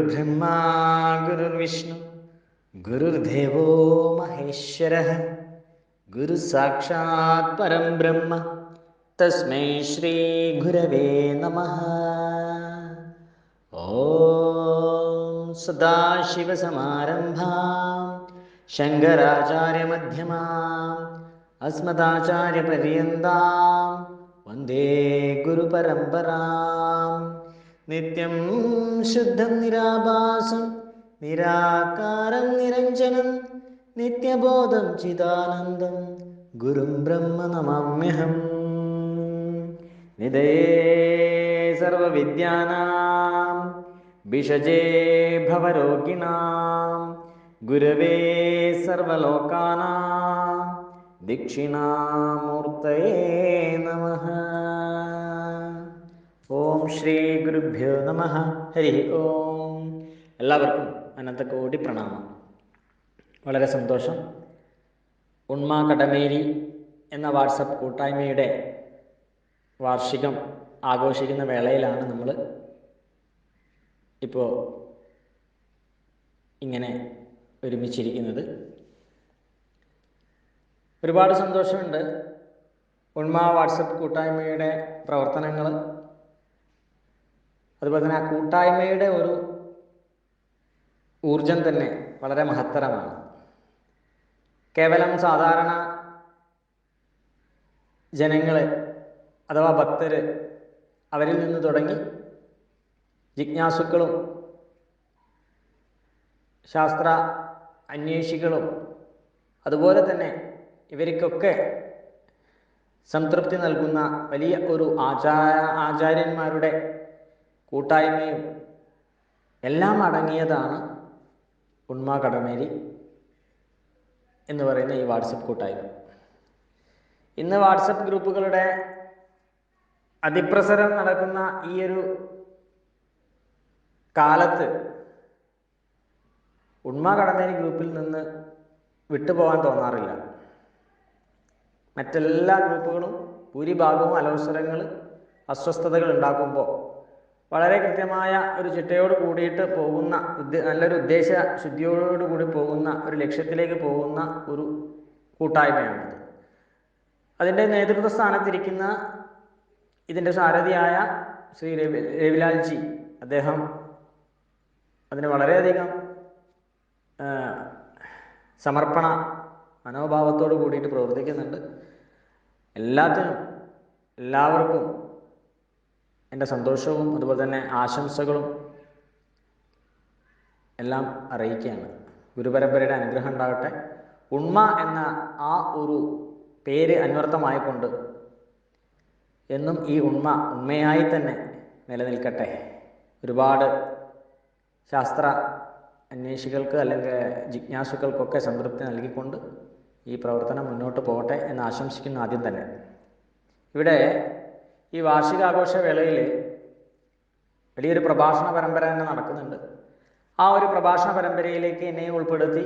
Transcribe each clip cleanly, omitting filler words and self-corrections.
गुरुर्ब्रह्मा गुरुर्विष्णु गुरुर्देवो महेश्वरः गुरु साक्षात् परं ब्रह्म तस्मै श्री गुरवे नमः। ओम सदाशिवसमारंभां शंकराचार्यमध्यमाम् अस्मदाचार्यपर्यन्तां वन्दे गुरुपरम्परां। नित्यं शुद्धं निराभासं निराकारं निरञ्जनं नित्यबोधं चिदानन्दं गुरुं ब्रह्म नमाम्यहम्। निधये सर्वविद्यानां भिषजे भवरोगिणां गुरवे सर्वलोकानां दक्षिणामूर्तये नमः। ഓം ശ്രീ ഗുരുഭ്യോ നമഃ. ഹരി ഓം. എല്ലാവർക്കും അനന്തകോടി പ്രണാമം. വളരെ സന്തോഷം. ഉണ്മ കടമേരി എന്ന വാട്സപ്പ് കൂട്ടായ്മയുടെ വാർഷികം ആഘോഷിക്കുന്ന വേളയിലാണ് നമ്മൾ ഇപ്പോൾ ഇങ്ങനെ ഒരുമിച്ചിരിക്കുന്നത്. ഒരുപാട് സന്തോഷമുണ്ട്. ഉണ്മ വാട്സപ്പ് കൂട്ടായ്മയുടെ പ്രവർത്തനങ്ങൾ, അതുപോലെ തന്നെ ആ കൂട്ടായ്മയുടെ ഒരു ഊർജം തന്നെ വളരെ മഹത്തരമാണ്. കേവലം സാധാരണ ജനങ്ങൾ അഥവാ ഭക്തർ, അവരിൽ നിന്ന് തുടങ്ങി ജിജ്ഞാസുക്കളും ശാസ്ത്ര അന്വേഷികളും അതുപോലെ തന്നെ ഇവർക്കൊക്കെ സംതൃപ്തി നൽകുന്ന വലിയ ഒരു ആചാര്യന്മാരുടെ കൂട്ടായ്മയും എല്ലാം അടങ്ങിയതാണ് ഉണ്മ കടമേരി എന്ന് പറയുന്ന ഈ വാട്സപ്പ് കൂട്ടായ്മ. ഇന്ന് വാട്സപ്പ് ഗ്രൂപ്പുകളുടെ അതിപ്രസരം നടക്കുന്ന ഈ ഒരു കാലത്ത് ഉണ്മ കടമേരി ഗ്രൂപ്പിൽ നിന്ന് വിട്ടുപോകാൻ തോന്നാറില്ല. മറ്റെല്ലാ ഗ്രൂപ്പുകളും ഭൂരിഭാഗവും അലോസരങ്ങൾ, അസ്വസ്ഥതകൾ ഉണ്ടാക്കുമ്പോൾ വളരെ കൃത്യമായ ഒരു ചിട്ടയോട് കൂടിയിട്ട് പോകുന്ന, നല്ലൊരു ഉദ്ദേശ ശുദ്ധിയോടുകൂടി പോകുന്ന, ഒരു ലക്ഷ്യത്തിലേക്ക് പോകുന്ന ഒരു കൂട്ടായ്മയാണിത്. അതിൻ്റെ നേതൃത്വ സ്ഥാനത്തിരിക്കുന്ന ഇതിൻ്റെ സാരഥിയായ ശ്രീ രവിലാൽജി, അദ്ദേഹം അതിന് വളരെയധികം സമർപ്പണ മനോഭാവത്തോട് കൂടിയിട്ട് പ്രവർത്തിക്കുന്നുണ്ട്. എല്ലാവർക്കും എൻ്റെ സന്തോഷവും അതുപോലെ തന്നെ ആശംസകളും എല്ലാം അറിയിക്കുകയാണ്. ഗുരുപരമ്പരയുടെ അനുഗ്രഹം ഉണ്ടാകട്ടെ. ഉണ്മ എന്ന ആ ഒരു പേര് അന്വർത്ഥമായിക്കൊണ്ട് എന്നും ഈ ഉണ്മയായി തന്നെ നിലനിൽക്കട്ടെ. ഒരുപാട് ശാസ്ത്ര അന്വേഷികൾക്ക് അല്ലെങ്കിൽ ജിജ്ഞാസുക്കൾക്കൊക്കെ സംതൃപ്തി നൽകിക്കൊണ്ട് ഈ പ്രവർത്തനം മുന്നോട്ട് പോകട്ടെ എന്ന് ആശംസിക്കുന്നു. ആദ്യം തന്നെ ഇവിടെ ഈ വാർഷികാഘോഷ വേളയിൽ വലിയൊരു പ്രഭാഷണ പരമ്പര തന്നെ നടക്കുന്നുണ്ട്. ആ ഒരു പ്രഭാഷണ പരമ്പരയിലേക്ക് എന്നെ ഉൾപ്പെടുത്തി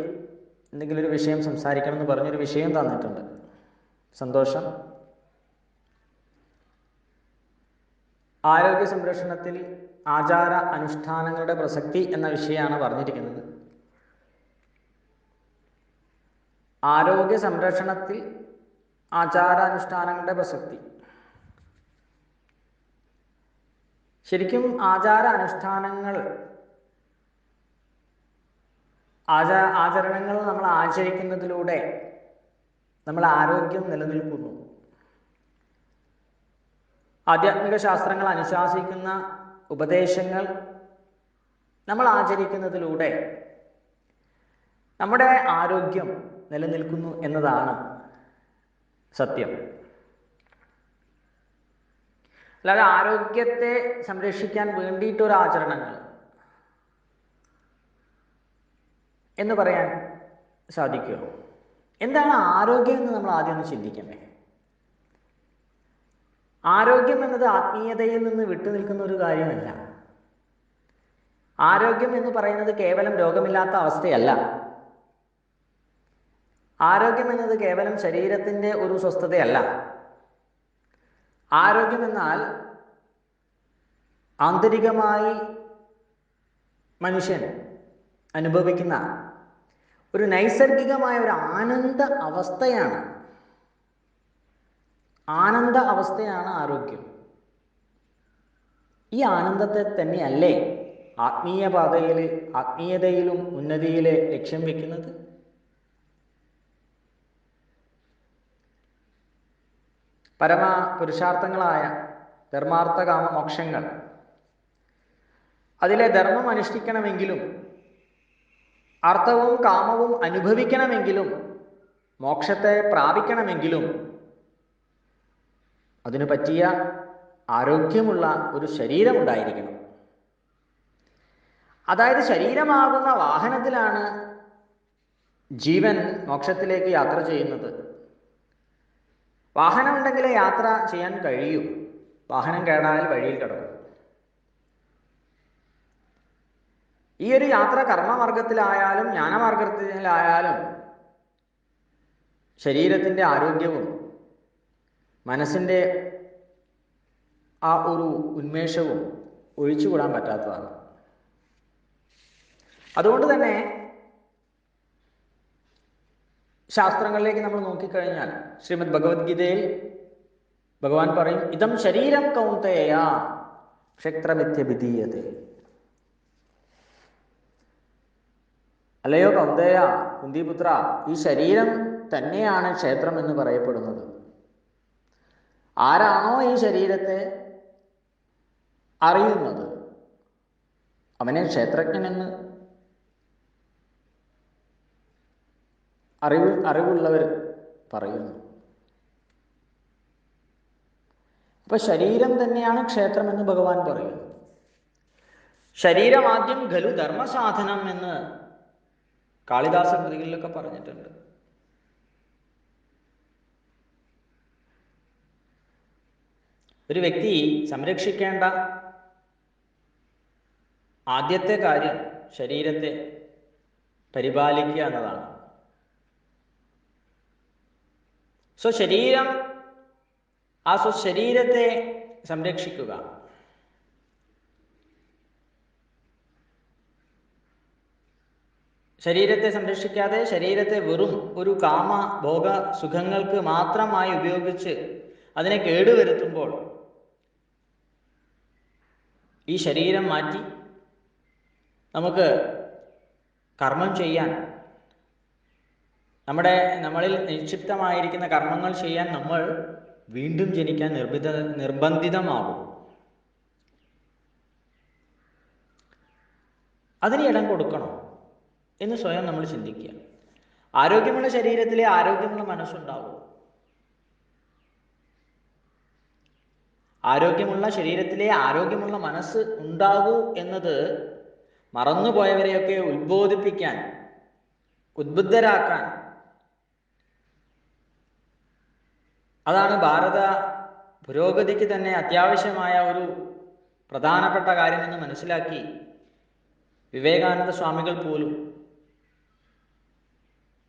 എന്തെങ്കിലും ഒരു വിഷയം സംസാരിക്കണം എന്ന് പറഞ്ഞൊരു വിഷയം തന്നിട്ടുണ്ട്. സന്തോഷം. ആരോഗ്യ സംരക്ഷണത്തിൽ ആചാര അനുഷ്ഠാനങ്ങളുടെ പ്രസക്തി എന്ന വിഷയമാണ് പറഞ്ഞിരിക്കുന്നത്. ആരോഗ്യ സംരക്ഷണത്തിൽ ആചാരാനുഷ്ഠാനങ്ങളുടെ പ്രസക്തി. ശരിക്കും ആചരണങ്ങൾ നമ്മൾ ആചരിക്കുന്നതിലൂടെ നമ്മൾ ആരോഗ്യം നിലനിൽക്കുന്നു. ആധ്യാത്മിക ശാസ്ത്രങ്ങൾ അനുശാസിക്കുന്ന ഉപദേശങ്ങൾ നമ്മൾ ആചരിക്കുന്നതിലൂടെ നമ്മുടെ ആരോഗ്യം നിലനിൽക്കുന്നു എന്നതാണ് സത്യം. അല്ലാതെ ആരോഗ്യത്തെ സംരക്ഷിക്കാൻ വേണ്ടിയിട്ടൊരു ആചരണങ്ങൾ എന്ന് പറയാൻ സാധിക്കുമോ? എന്താണ് ആരോഗ്യം എന്ന് നമ്മൾ ആദ്യം ഒന്ന് ചിന്തിക്കണ്ടേ. ആരോഗ്യം എന്നത് ആത്മീയതയിൽ നിന്ന് വിട്ടുനിൽക്കുന്ന ഒരു കാര്യമല്ല. ആരോഗ്യം എന്ന് പറയുന്നത് കേവലം രോഗമില്ലാത്ത അവസ്ഥയല്ല. ആരോഗ്യം എന്നത് കേവലം ശരീരത്തിൻ്റെ ഒരു സ്വസ്ഥതയല്ല. ആരോഗ്യം എന്നാൽ ആന്തരികമായി മനുഷ്യൻ അനുഭവിക്കുന്ന ഒരു നൈസർഗികമായ ഒരു ആനന്ദ അവസ്ഥയാണ് ആരോഗ്യം. ഈ ആനന്ദത്തെ തന്നെയല്ലേ ആത്മീയതയിലും ഉന്നതിയിലെ ലക്ഷ്യം വെക്കുന്നത്? പരമ പുരുഷാർത്ഥങ്ങളായ ധർമാർത്ഥ കാമ മോക്ഷങ്ങൾ, അതിലെ ധർമ്മം അനുഷ്ഠിക്കണമെങ്കിലും അർത്ഥവും കാമവും അനുഭവിക്കണമെങ്കിലും മോക്ഷത്തെ പ്രാപിക്കണമെങ്കിലും അതിനു പറ്റിയ ആരോഗ്യമുള്ള ഒരു ശരീരമുണ്ടായിരിക്കണം. അതായത് ശരീരമാകുന്ന വാഹനത്തിലാണ് ജീവൻ മോക്ഷത്തിലേക്ക് യാത്ര ചെയ്യുന്നത്. വാഹനമുണ്ടെങ്കിലേ യാത്ര ചെയ്യാൻ കഴിയൂ. വാഹനം കേടായാൽ വഴിയിൽ കിടക്കും. ഈ ഒരു യാത്ര കർമ്മമാർഗത്തിലായാലും ജ്ഞാനമാർഗത്തിലായാലും ശരീരത്തിൻ്റെ ആരോഗ്യവും മനസ്സിൻ്റെ ആ ഒരു ഉന്മേഷവും ഒഴിച്ചുകൂടാൻ പറ്റാത്തതാണ്. അതുകൊണ്ട് തന്നെ ശാസ്ത്രങ്ങളിലേക്ക് നമ്മൾ നോക്കിക്കഴിഞ്ഞാൽ ശ്രീമദ് ഭഗവത്ഗീതയിൽ ഭഗവാൻ പറയും, ഇതം ശരീരം കൗന്തേയ ക്ഷേത്രമിത്യഭിധീയതേ. അല്ലയോ കൗന്തേയ, കുന്തിപുത്ര, ഈ ശരീരം തന്നെയാണ് ക്ഷേത്രം എന്ന് പറയപ്പെടുന്നത്. ആരാണോ ഈ ശരീരത്തെ അറിയുന്നത് അവനെ ക്ഷേത്രജ്ഞനെന്ന് അറിവുള്ളവർ പറയുന്നു. അപ്പൊ ശരീരം തന്നെയാണ് ക്ഷേത്രമെന്ന് ഭഗവാൻ പറയുന്നു. ശരീരമാദ്യം ഖലു ധർമ്മസാധനം എന്ന് കാളിദാസ കൃതികളിലൊക്കെ പറഞ്ഞിട്ടുണ്ട്. ഒരു വ്യക്തി സംരക്ഷിക്കേണ്ട ആദ്യത്തെ കാര്യം ശരീരത്തെ പരിപാലിക്കുക എന്നതാണ്. സ്വശരീരത്തെ സംരക്ഷിക്കുക. ശരീരത്തെ സംരക്ഷിക്കാതെ ശരീരത്തെ വെറും ഒരു കാമ ഭോഗ സുഖങ്ങൾക്ക് മാത്രമായി ഉപയോഗിച്ച് അതിനെ കേടുവരുത്തുമ്പോൾ ഈ ശരീരം മാറ്റി നമുക്ക് കർമ്മം ചെയ്യാൻ, നമ്മളിൽ നിക്ഷിപ്തമായിരിക്കുന്ന കർമ്മങ്ങൾ ചെയ്യാൻ നമ്മൾ വീണ്ടും ജനിക്കാൻ നിർബന്ധിതമാകും. അതിന് ഇടം കൊടുക്കണം എന്ന് സ്വയം നമ്മൾ ചിന്തിക്കുക. ആരോഗ്യമുള്ള ശരീരത്തിലെ ആരോഗ്യമുള്ള മനസ്സുണ്ടാവും. ആരോഗ്യമുള്ള ശരീരത്തിലെ ആരോഗ്യമുള്ള മനസ്സ് ഉണ്ടാകൂ എന്നത് മറന്നുപോയവരെയൊക്കെ ഉത്ബോധിപ്പിക്കാൻ, ഉദ്ബുദ്ധരാക്കാൻ, അതാണ് ഭാരത പുരോഗതിക്ക് തന്നെ അത്യാവശ്യമായ ഒരു പ്രധാനപ്പെട്ട കാര്യമെന്ന് മനസ്സിലാക്കി വിവേകാനന്ദ സ്വാമികൾ പോലും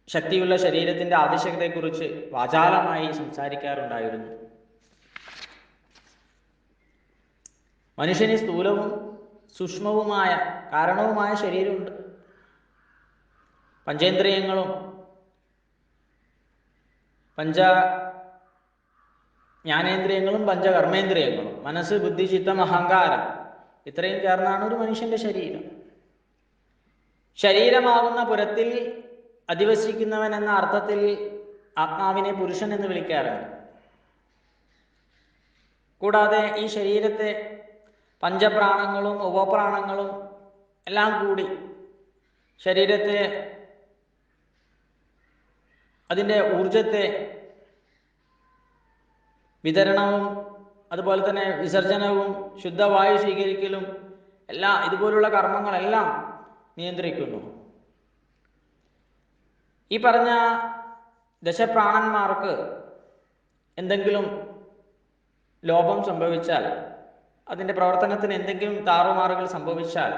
ശക്തിയുള്ള ശരീരത്തിൻ്റെ ആവശ്യകതയെക്കുറിച്ച് വാചാലമായി സംസാരിക്കാറുണ്ടായിരുന്നു. മനുഷ്യന് സ്ഥൂലവും സൂക്ഷ്മവുമായ കാരണവുമായ ശരീരമുണ്ട്. പഞ്ചേന്ദ്രിയങ്ങളും ജ്ഞാനേന്ദ്രിയങ്ങളും പഞ്ചകർമ്മേന്ദ്രിയങ്ങളും, മനസ്സ്, ബുദ്ധി, ചിത്തം, അഹങ്കാരം, ഇത്രയും ചേർന്നാണ് ഒരു മനുഷ്യൻ്റെ ശരീരം. ശരീരമാകുന്ന പുരത്തിൽ അധിവസിക്കുന്നവൻ എന്ന അർത്ഥത്തിൽ ആത്മാവിനെ പുരുഷൻ എന്ന് വിളിക്കാറുണ്ട്. കൂടാതെ ഈ ശരീരത്തെ പഞ്ചപ്രാണങ്ങളും ഉപപ്രാണങ്ങളും എല്ലാം കൂടി ശരീരത്തെ, അതിൻ്റെ ഊർജത്തെ വിതരണവും അതുപോലെ തന്നെ വിസർജനവും ശുദ്ധവായു സ്വീകരിക്കലും എല്ലാം ഇതുപോലുള്ള കർമ്മങ്ങളെല്ലാം നിയന്ത്രിക്കുന്നു. ഈ പറഞ്ഞ ദശപ്രാണന്മാർക്ക് എന്തെങ്കിലും ലോപം സംഭവിച്ചാൽ, അതിൻ്റെ പ്രവർത്തനത്തിന് എന്തെങ്കിലും താറുമാറുകൾ സംഭവിച്ചാൽ,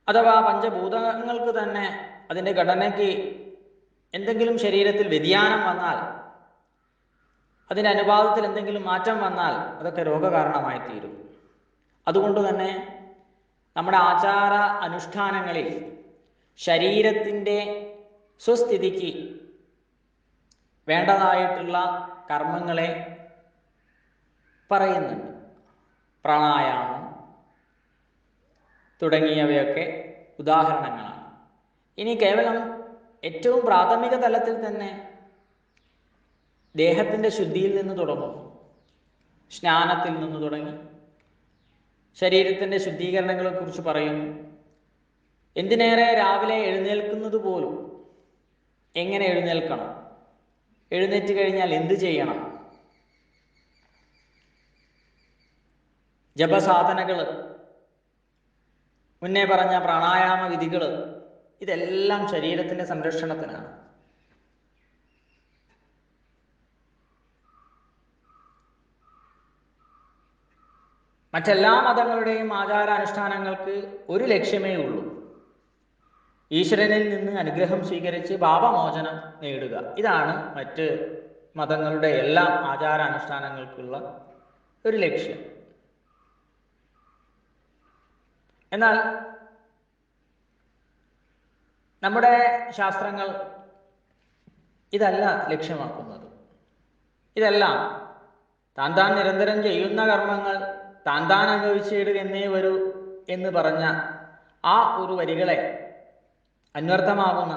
അഥവാ പഞ്ചഭൂതങ്ങൾക്ക് തന്നെ അതിൻ്റെ ഘടനയ്ക്ക് എന്തെങ്കിലും ശരീരത്തിൽ വ്യതിയാനം വന്നാൽ, അതിൻ്റെ അനുപാതത്തിൽ എന്തെങ്കിലും മാറ്റം വന്നാൽ അതൊക്കെ രോഗകാരണമായി തീരും. അതുകൊണ്ട് തന്നെ നമ്മുടെ ആചാര അനുഷ്ഠാനങ്ങളിൽ ശരീരത്തിൻ്റെ സ്വസ്ഥിതിക്ക് വേണ്ടതായിട്ടുള്ള കർമ്മങ്ങളെ പറയുന്നുണ്ട്. പ്രാണായാമം തുടങ്ങിയവയൊക്കെ ഉദാഹരണങ്ങളാണ്. ഇനി കേവലം ഏറ്റവും പ്രാഥമിക തലത്തിൽ തന്നെ ദേഹത്തിൻ്റെ ശുദ്ധിയിൽ നിന്ന് തുടങ്ങുന്നു. സ്നാനത്തിൽ നിന്ന് തുടങ്ങി ശരീരത്തിൻ്റെ ശുദ്ധീകരണങ്ങളെക്കുറിച്ച് പറയുന്നു. എന്തിനേറെ രാവിലെ എഴുന്നേൽക്കുന്നത് പോലും എങ്ങനെ എഴുന്നേൽക്കണം, എഴുന്നേറ്റ് കഴിഞ്ഞാൽ എന്ത് ചെയ്യണം, ജപസാധനകൾ, മുന്നേ പറഞ്ഞ പ്രാണായാമ വിധികൾ, ഇതെല്ലാം ശരീരത്തിൻ്റെ സംരക്ഷണത്തിനാണ്. മറ്റെല്ലാ മതങ്ങളുടെയും ആചാരാനുഷ്ഠാനങ്ങൾക്ക് ഒരു ലക്ഷ്യമേ ഉള്ളൂ: ഈശ്വരനിൽ നിന്ന് അനുഗ്രഹം സ്വീകരിച്ച് പാപമോചനം നേടുക. ഇതാണ് മറ്റ് മതങ്ങളുടെ എല്ലാ ആചാരാനുഷ്ഠാനങ്ങൾക്കുള്ള ഒരു ലക്ഷ്യം. എന്നാൽ നമ്മുടെ ശാസ്ത്രങ്ങൾ ഇതല്ല ലക്ഷ്യമാക്കുന്നത്. ഇതെല്ലാം താൻ നിരന്തരം ചെയ്യുന്ന കർമ്മങ്ങൾ താൻ അനുഭവിച്ചിടുക എന്നേ വരൂ എന്ന് പറഞ്ഞ ആ ഒരു വരികളെ അന്വർത്ഥമാകുന്ന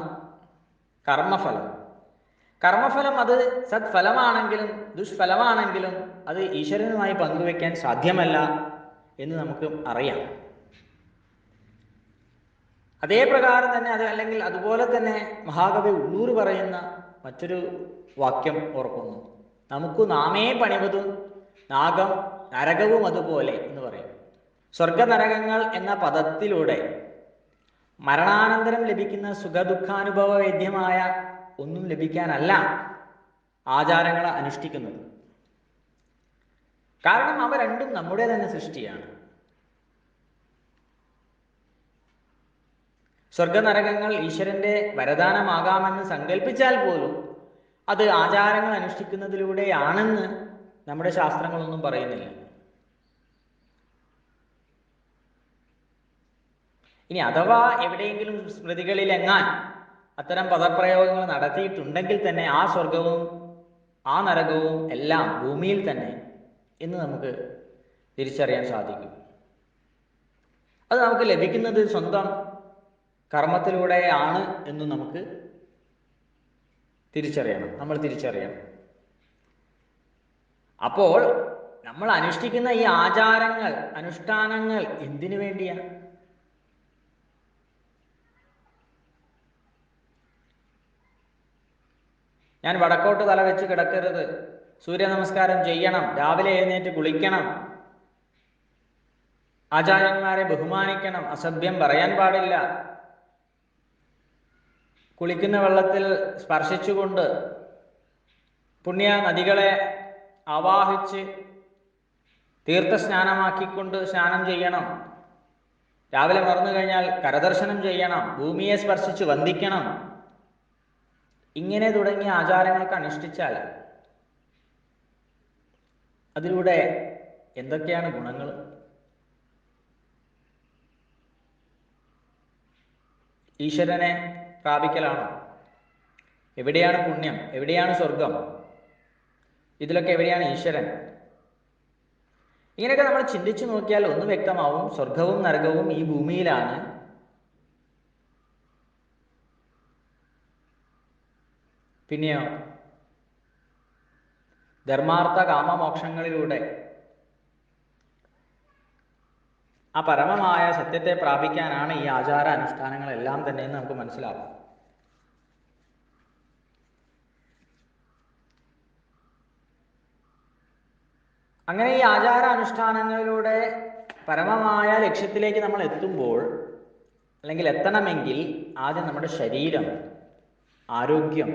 കർമ്മഫലം അത് സത്ഫലമാണെങ്കിലും ദുഷ്ഫലമാണെങ്കിലും അത് ഈശ്വരനുമായി പങ്കുവെക്കാൻ സാധ്യമല്ല എന്ന് നമുക്ക് അറിയാം. അതേ പ്രകാരം തന്നെ അല്ലെങ്കിൽ അതുപോലെ തന്നെ മഹാകവി ഉള്ളൂർ പറയുന്ന മറ്റൊരു വാക്യം ഓർക്കുന്നു: നമുക്ക് നാമേ പണിവതും നാഗം നരകവും അതുപോലെ എന്ന് പറയും. സ്വർഗനരകങ്ങൾ എന്ന പദത്തിലൂടെ മരണാനന്തരം ലഭിക്കുന്ന സുഖദുഃഖാനുഭവ വേദ്യമായ ഒന്നും ലഭിക്കാനല്ല ആചാരങ്ങൾ അനുഷ്ഠിക്കുന്നത്. കാരണം അവ രണ്ടും നമ്മുടെ തന്നെ സൃഷ്ടിയാണ്. സ്വർഗനരകങ്ങൾ ഈശ്വരൻ്റെ വരദാനമാകാമെന്ന് സങ്കല്പിച്ചാൽ പോലും അത് ആചാരങ്ങൾ അനുഷ്ഠിക്കുന്നതിലൂടെയാണെന്ന് നമ്മുടെ ശാസ്ത്രങ്ങളൊന്നും പറയുന്നില്ല. ഇനി അഥവാ എവിടെയെങ്കിലും സ്മൃതികളിലെങ്ങാൻ അത്തരം പദപ്രയോഗങ്ങൾ നടത്തിയിട്ടുണ്ടെങ്കിൽ തന്നെ ആ സ്വർഗവും ആ നരകവും എല്ലാം ഭൂമിയിൽ തന്നെ എന്ന് നമുക്ക് തിരിച്ചറിയാൻ സാധിക്കും. അത് നമുക്ക് ലഭിക്കുന്നത് സ്വന്തം കർമ്മത്തിലൂടെയാണ് എന്ന് നമുക്ക് നമ്മൾ തിരിച്ചറിയണം. അപ്പോൾ നമ്മൾ അനുഷ്ഠിക്കുന്ന ഈ ആചാരങ്ങൾ അനുഷ്ഠാനങ്ങൾ എന്തിനു വേണ്ടിയാണ്? ഞാൻ വടക്കോട്ട് തല വെച്ച് കിടക്കരുത്, സൂര്യ നമസ്കാരം ചെയ്യണം, രാവിലെ എഴുന്നേറ്റ് കുളിക്കണം, ആചാര്യന്മാരെ ബഹുമാനിക്കണം, അസഭ്യം പറയാൻ പാടില്ല, കുളിക്കുന്ന വെള്ളത്തിൽ സ്പർശിച്ചുകൊണ്ട് പുണ്യ നദികളെ ആവാഹിച്ച് തീർത്ഥസ്നാനമാക്കിക്കൊണ്ട് സ്നാനം ചെയ്യണം, രാവിലെ മറന്നു കഴിഞ്ഞാൽ കരദർശനം ചെയ്യണം, ഭൂമിയെ സ്പർശിച്ച് വന്ദിക്കണം, ഇങ്ങനെ തുടങ്ങിയ ആചാരങ്ങളൊക്കെ അനുഷ്ഠിച്ചാൽ അതിലൂടെ എന്തൊക്കെയാണ് ഗുണങ്ങൾ? ഈശ്വരനെ പ്രാപിക്കലാണോ? എവിടെയാണ് പുണ്യം? എവിടെയാണ് സ്വർഗം? ഇതിലൊക്കെ എവിടെയാണ് ഈശ്വരൻ? ഇങ്ങനെയൊക്കെ നമ്മൾ ചിന്തിച്ചു നോക്കിയാൽ ഒന്ന് വ്യക്തമാവും: സ്വർഗവും നരകവും ഈ ഭൂമിയിലാണ്. പിന്നെയോ ധർമാർത്ഥ കാമമോക്ഷങ്ങളിലൂടെ ആ പരമമായ സത്യത്തെ പ്രാപിക്കാനാണ് ഈ ആചാര അനുഷ്ഠാനങ്ങളെല്ലാം തന്നെ എന്ന് നമുക്ക് മനസ്സിലാവും. അങ്ങനെ ഈ ആചാര അനുഷ്ഠാനങ്ങളിലൂടെ പരമമായ ലക്ഷ്യത്തിലേക്ക് നമ്മൾ എത്തുമ്പോൾ അല്ലെങ്കിൽ എത്തണമെങ്കിൽ ആദ്യം നമ്മുടെ ശരീരം, ആരോഗ്യം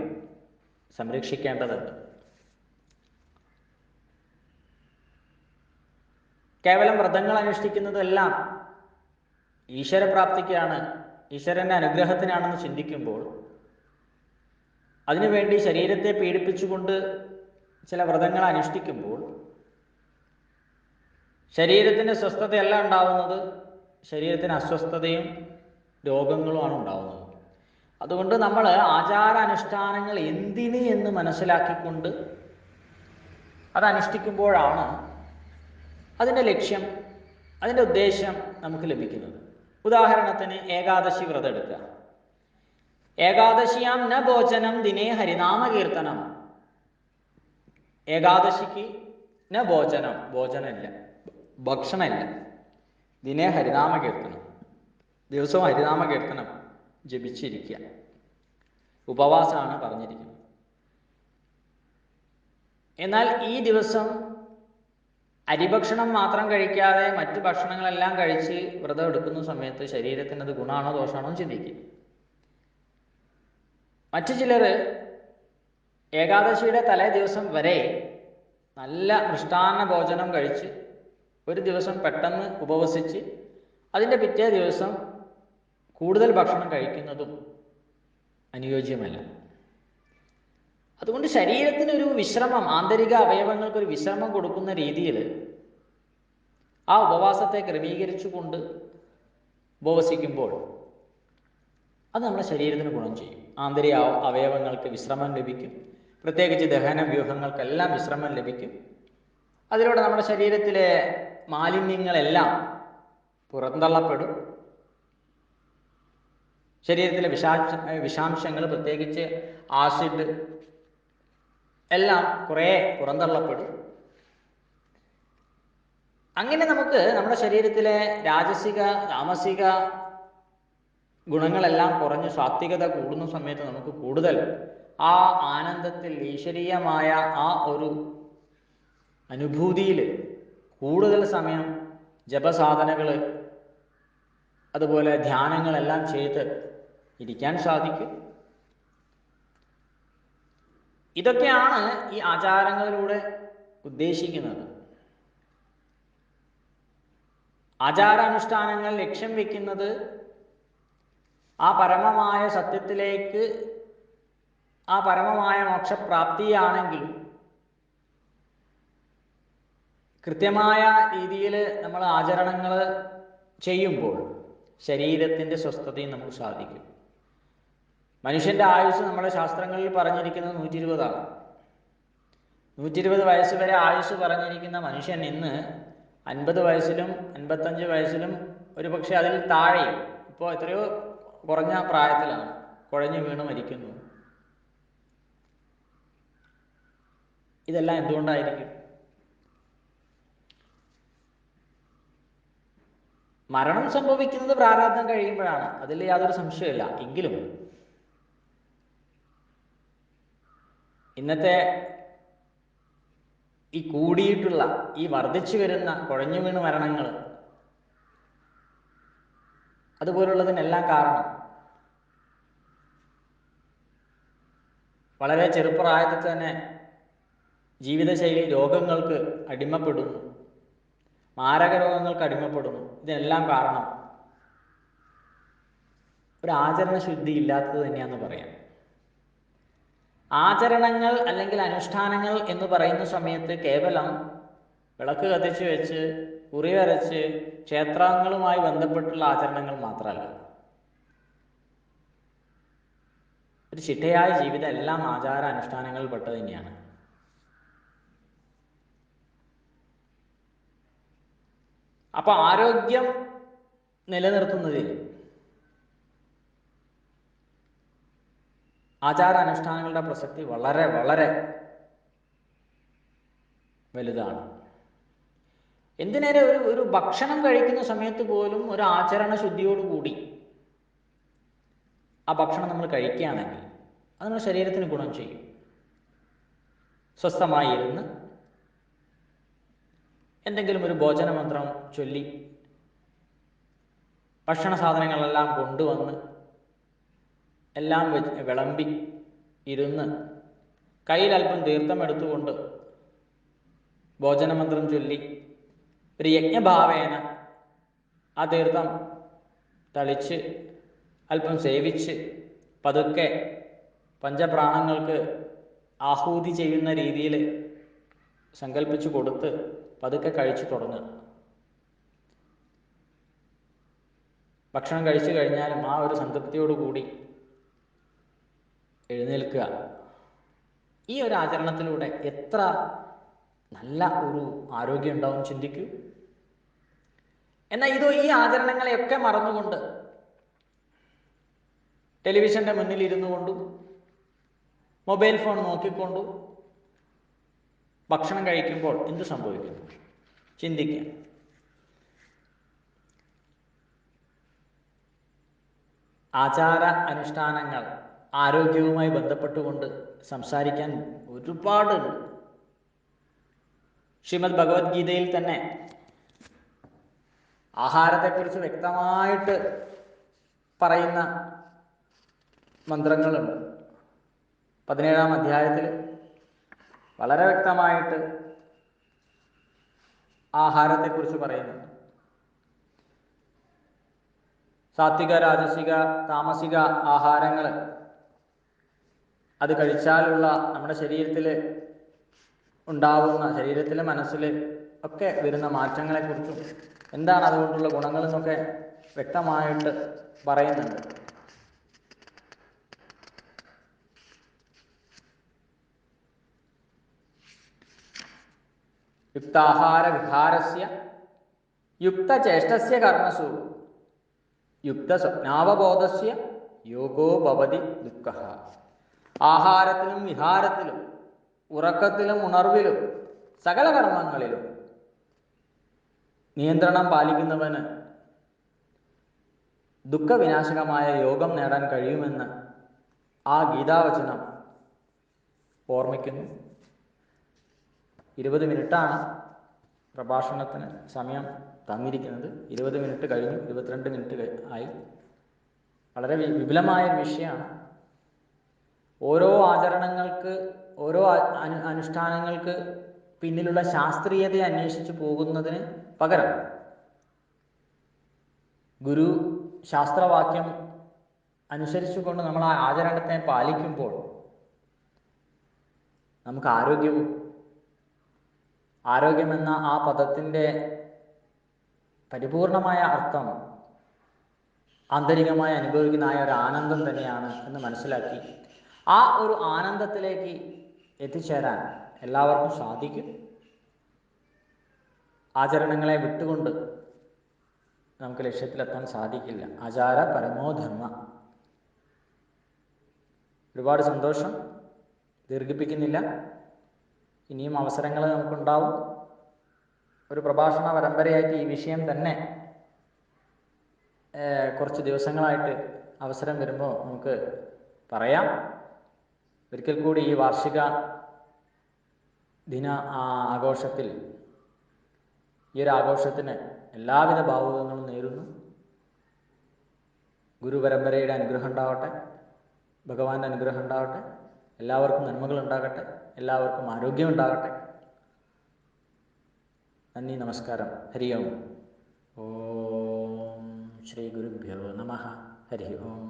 സംരക്ഷിക്കേണ്ടതുണ്ട്. കേവലം വ്രതങ്ങൾ അനുഷ്ഠിക്കുന്നതെല്ലാം ഈശ്വരപ്രാപ്തിക്കാണ്, ഈശ്വരൻ്റെ അനുഗ്രഹത്തിനാണെന്ന് ചിന്തിക്കുമ്പോൾ അതിനുവേണ്ടി ശരീരത്തെ പീഡിപ്പിച്ചുകൊണ്ട് ചില വ്രതങ്ങൾ അനുഷ്ഠിക്കുമ്പോൾ ശരീരത്തിൻ്റെ സ്വസ്ഥതയല്ല ഉണ്ടാവുന്നത്, ശരീരത്തിന് അസ്വസ്ഥതയും രോഗങ്ങളുമാണ് ഉണ്ടാവുന്നത്. അതുകൊണ്ട് നമ്മൾ ആചാരാനുഷ്ഠാനങ്ങൾ എന്തിന് എന്ന് മനസ്സിലാക്കിക്കൊണ്ട് അത് അനുഷ്ഠിക്കുമ്പോഴാണ് അതിൻ്റെ ലക്ഷ്യം, അതിൻ്റെ ഉദ്ദേശം നമുക്ക് ലഭിക്കുന്നത്. ഉദാഹരണത്തിന് ഏകാദശി വ്രതം എടുക്കുക. ഏകാദശിയാം ന ഭോജനം ദിനേ ഹരിനാമകീർത്തനം. ഏകാദശിക്ക് ന ഭോജനം, ഭോജനമില്ല, ഭക്ഷണമില്ല. ദിനേ ഹരിനാമകീർത്തനം, ദിവസവും ഹരിനാമകീർത്തനം ജപിച്ചിരിക്കുക. ഉപവാസമാണ് പറഞ്ഞിരിക്കുന്നത്. എന്നാൽ ഈ ദിവസം അരിഭക്ഷണം മാത്രം കഴിക്കാതെ മറ്റ് ഭക്ഷണങ്ങളെല്ലാം കഴിച്ച് വ്രതം എടുക്കുന്ന സമയത്ത് ശരീരത്തിന് അത് ഗുണമാണോ ദോഷമാണോ ചിന്തിക്കുക. മറ്റു ചിലർ ഏകാദശിയുടെ തലേ ദിവസം വരെ നല്ല മൃഷ്ടാന്ന ഭോജനം കഴിച്ച് ഒരു ദിവസം പെട്ടെന്ന് ഉപവസിച്ച് അതിൻ്റെ പിറ്റേ ദിവസം കൂടുതൽ ഭക്ഷണം കഴിക്കുന്നതും അനുയോജ്യമല്ല. അതുകൊണ്ട് ശരീരത്തിനൊരു വിശ്രമം, ആന്തരിക അവയവങ്ങൾക്കൊരു വിശ്രമം കൊടുക്കുന്ന രീതിയിൽ ആ ഉപവാസത്തെ ക്രമീകരിച്ചുകൊണ്ട് ഉപവസിക്കുമ്പോൾ അത് നമ്മുടെ ശരീരത്തിന് ഗുണം ചെയ്യും. ആന്തരിക അവയവങ്ങൾക്ക് വിശ്രമം ലഭിക്കും. പ്രത്യേകിച്ച് ദഹന വ്യൂഹങ്ങൾക്കെല്ലാം വിശ്രമം ലഭിക്കും. അതിലൂടെ നമ്മുടെ ശരീരത്തിലെ മാലിന്യങ്ങളെല്ലാം പുറന്തള്ളപ്പെടും. ശരീരത്തിലെ വിഷാംശങ്ങൾ, പ്രത്യേകിച്ച് ആസിഡ് എല്ലാം കുറേ പുറന്തള്ളപ്പെടും. അങ്ങനെ നമുക്ക് നമ്മുടെ ശരീരത്തിലെ രാജസിക താമസിക ഗുണങ്ങളെല്ലാം കുറഞ്ഞ് സാത്വികത കൂടുന്ന സമയത്ത് നമുക്ക് കൂടുതൽ ആ ആനന്ദത്തിൽ, ഈശ്വരീയമായ ആ ഒരു അനുഭൂതിയിൽ കൂടുതൽ സമയം ജപസാധനകൾ അതുപോലെ ധ്യാനങ്ങളെല്ലാം ചെയ്ത് ഇരിക്കാൻ സാധിക്കും. ഇതൊക്കെയാണ് ഈ ആചാരങ്ങളിലൂടെ ഉദ്ദേശിക്കുന്നത്. ആചാരാനുഷ്ഠാനങ്ങൾ ലക്ഷ്യം വയ്ക്കുന്നത് ആ പരമമായ സത്യത്തിലേക്ക്, ആ പരമമായ മോക്ഷപ്രാപ്തിയാണെങ്കിലും കൃത്യമായ രീതിയിൽ നമ്മൾ ആചരണങ്ങൾ ചെയ്യുമ്പോൾ ശരീരത്തിൻ്റെ സ്വസ്ഥതയും നമുക്ക് സാധിക്കും. മനുഷ്യൻ്റെ ആയുസ് നമ്മുടെ ശാസ്ത്രങ്ങളിൽ പറഞ്ഞിരിക്കുന്നത് 120 120 വയസ്സ് വരെ ആയുസ് പറഞ്ഞിരിക്കുന്ന മനുഷ്യൻ ഇന്ന് 50 വയസ്സിലും 55 വയസ്സിലും ഒരു പക്ഷേ അതിൽ താഴെയും, ഇപ്പോൾ എത്രയോ കുറഞ്ഞ പ്രായത്തിലാണ് കുഴഞ്ഞു വീണ് മരിക്കുന്നു. ഇതെല്ലാം എന്തുകൊണ്ടായിരിക്കും? മരണം സംഭവിക്കുന്നത് പ്രാരാബ്ധം കഴിയുമ്പോഴാണ്, അതിൽ യാതൊരു സംശയമില്ല. എങ്കിലും ഇന്നത്തെ ഈ കൂടിയിട്ടുള്ള ഈ വർദ്ധിച്ചു വരുന്ന കുഴഞ്ഞു വീണ് മരണങ്ങൾ, അതുപോലുള്ളതിനെല്ലാം കാരണം വളരെ ചെറുപ്രായത്തിൽ തന്നെ ജീവിതശൈലി രോഗങ്ങൾക്ക് അടിമപ്പെടുന്നു, മാരക രോഗങ്ങൾക്ക് അടിമപ്പെടുന്നു. ഇതിനെല്ലാം കാരണം ഒരു ആചരണശുദ്ധി ഇല്ലാത്തത് തന്നെയാണെന്ന് പറയാം. ആചരണങ്ങൾ അല്ലെങ്കിൽ അനുഷ്ഠാനങ്ങൾ എന്ന് പറയുന്ന സമയത്ത് കേവലം വിളക്ക് കത്തിച്ച് വെച്ച് കുറി വരച്ച് ക്ഷേത്രങ്ങളുമായി ബന്ധപ്പെട്ടുള്ള ആചരണങ്ങൾ മാത്രമല്ല. ഒരു ചിട്ടയായ ജീവിതം എല്ലാം ആചാര അനുഷ്ഠാനങ്ങളിൽ പെട്ടത് തന്നെയാണ്. അപ്പോൾ ആരോഗ്യം നിലനിർത്തുന്നതിൽ ആചാരാനുഷ്ഠാനങ്ങളുടെ പ്രസക്തി വളരെ വളരെ വലുതാണ്. എന്തിനേറെ ഒരു ഭക്ഷണം കഴിക്കുന്ന സമയത്ത് പോലും ഒരു ആചരണ ശുദ്ധിയോടുകൂടി ആ ഭക്ഷണം നമ്മൾ കഴിക്കുകയാണെങ്കിൽ അത് നമ്മുടെ ശരീരത്തിന് ഗുണം ചെയ്യും. സ്വസ്ഥമായിരുന്ന് എന്തെങ്കിലും ഒരു ഭോജനമന്ത്രം ചൊല്ലി ഭക്ഷണ സാധനങ്ങളെല്ലാം കൊണ്ടുവന്ന് എല്ലാം വിളമ്പി ഇരുന്ന് കയ്യിലൽപ്പം തീർത്ഥം എടുത്തുകൊണ്ട് ഭോജനമന്ത്രം ചൊല്ലി ഒരു യജ്ഞഭാവേന ആ തീർത്ഥം തളിച്ച് അല്പം സേവിച്ച് പതുക്കെ പഞ്ചപ്രാണങ്ങൾക്ക് ആഹൂതി ചെയ്യുന്ന രീതിയിൽ സങ്കല്പിച്ചു കൊടുത്ത് പതുക്കെ കഴിച്ചു തുടങ്ങുക. ഭക്ഷണം കഴിച്ചു കഴിഞ്ഞാലും ആ ഒരു സംതൃപ്തിയോടുകൂടി എഴുന്നേൽക്കുക. ഈ ഒരു ആചരണത്തിലൂടെ എത്ര നല്ല ഒരു ആരോഗ്യം ഉണ്ടാവും ചിന്തിക്കൂ. എന്നാൽ ഈ ആചരണങ്ങളെയൊക്കെ മറന്നുകൊണ്ട് ടെലിവിഷൻ്റെ മുന്നിൽ ഇരുന്നു കൊണ്ടും മൊബൈൽ ഫോൺ നോക്കിക്കൊണ്ടും ഭക്ഷണം കഴിക്കുമ്പോൾ എന്ത് സംഭവിക്കുന്നു ചിന്തിക്കുക. ആചാര അനുഷ്ഠാനങ്ങൾ ആരോഗ്യവുമായി ബന്ധപ്പെട്ടുകൊണ്ട് സംസാരിക്കാൻ ഒരുപാടുണ്ട്. ശ്രീമദ് ഭഗവത്ഗീതയിൽ തന്നെ ആഹാരത്തെക്കുറിച്ച് വ്യക്തമായിട്ട് പറയുന്ന മന്ത്രങ്ങളുണ്ട്. 17-ാം അധ്യായത്തിൽ വളരെ വ്യക്തമായിട്ട് ആഹാരത്തെക്കുറിച്ച് പറയുന്നുണ്ട്. സാത്വിക, രാജസിക, താമസിക ആഹാരങ്ങൾ അത് കഴിച്ചാലുള്ള നമ്മുടെ ശരീരത്തിൽ ഉണ്ടാവുന്ന, ശരീരത്തിൽ മനസ്സിൽ ഒക്കെ വരുന്ന മാറ്റങ്ങളെക്കുറിച്ചും എന്താണ് അതുകൊണ്ടുള്ള ഗുണങ്ങളെന്നൊക്കെ വ്യക്തമായിട്ട് പറയുന്നുണ്ട്. യുക്താഹാര വിഹാരസ്യ യുക്തചേഷ്ടസ്യ കർമ്മസു യുക്തസ്വപ്നാവബോധസ്യ യോഗോ ഭവതി ദുഃഖഃ. ആഹാരത്തിലും വിഹാരത്തിലും ഉറക്കത്തിലും ഉണർവിലും സകല കർമ്മങ്ങളിലും നിയന്ത്രണം പാലിക്കുന്നവന് ദുഃഖവിനാശകമായ യോഗം നേടാൻ കഴിയുമെന്ന് ആ ഗീതാവചനം ഓർമ്മിക്കുന്നു. 20 മിനിറ്റാണ് പ്രഭാഷണത്തിന് സമയം തന്നിരിക്കുന്നത്. 20 മിനിറ്റ് കഴിഞ്ഞു, 22 മിനിറ്റ് ആയി. വളരെ വിപുലമായൊരു വിഷയമാണ്. ഓരോ ആചരണങ്ങൾക്ക്, ഓരോ അനുഷ്ഠാനങ്ങൾക്ക് പിന്നിലുള്ള ശാസ്ത്രീയതയെ അന്വേഷിച്ച് പോകുന്നതിന് പകരം ഗുരു ശാസ്ത്രവാക്യം അനുസരിച്ചുകൊണ്ട് നമ്മൾ ആ ആചരണത്തെ പാലിക്കുമ്പോൾ നമുക്ക് ആരോഗ്യമെന്ന ആ പദത്തിൻ്റെ പരിപൂർണമായ അർത്ഥം ആന്തരികമായി അനുഭവിക്കുന്ന ആ ഒരു ആനന്ദം തന്നെയാണ് എന്ന് മനസ്സിലാക്കി ആ ഒരു ആനന്ദത്തിലേക്ക് എത്തിച്ചേരാൻ എല്ലാവർക്കും സാധിക്കും. ആചരണങ്ങളെ വിട്ടുകൊണ്ട് നമുക്ക് ലക്ഷ്യത്തിലെത്താൻ സാധിക്കില്ല. ആചാര പരമോധർമ്മ. ഒരുപാട് സന്തോഷം. ദീർഘിപ്പിക്കുന്നില്ല. ഇനിയും അവസരങ്ങൾ നമുക്കുണ്ടാവും. ഒരു പ്രഭാഷണ പരമ്പരയായിട്ട് ഈ വിഷയം തന്നെ കുറച്ച് ദിവസങ്ങളായിട്ട് അവസരം വരുമ്പോൾ നമുക്ക് പറയാം. ഒരിക്കൽ കൂടി ഈ വാർഷിക ദിന ആഘോഷത്തിൽ, ഈ ഒരു ആഘോഷത്തിന് എല്ലാവിധ ഭാവുകങ്ങളും നേരുന്നു. ഗുരുപരമ്പരയുടെ അനുഗ്രഹം ഉണ്ടാവട്ടെ, ഭഗവാന്റെ അനുഗ്രഹം ഉണ്ടാവട്ടെ, എല്ലാവർക്കും നന്മകൾ ഉണ്ടാകട്ടെ, എല്ലാവർക്കും ആരോഗ്യം ഉണ്ടാകട്ടെ. നന്ദി, നമസ്കാരം. ഹരി ഓം. ഓം ശ്രീ ഗുരുഭ്യോ നമഃ. ഹരി ഓം.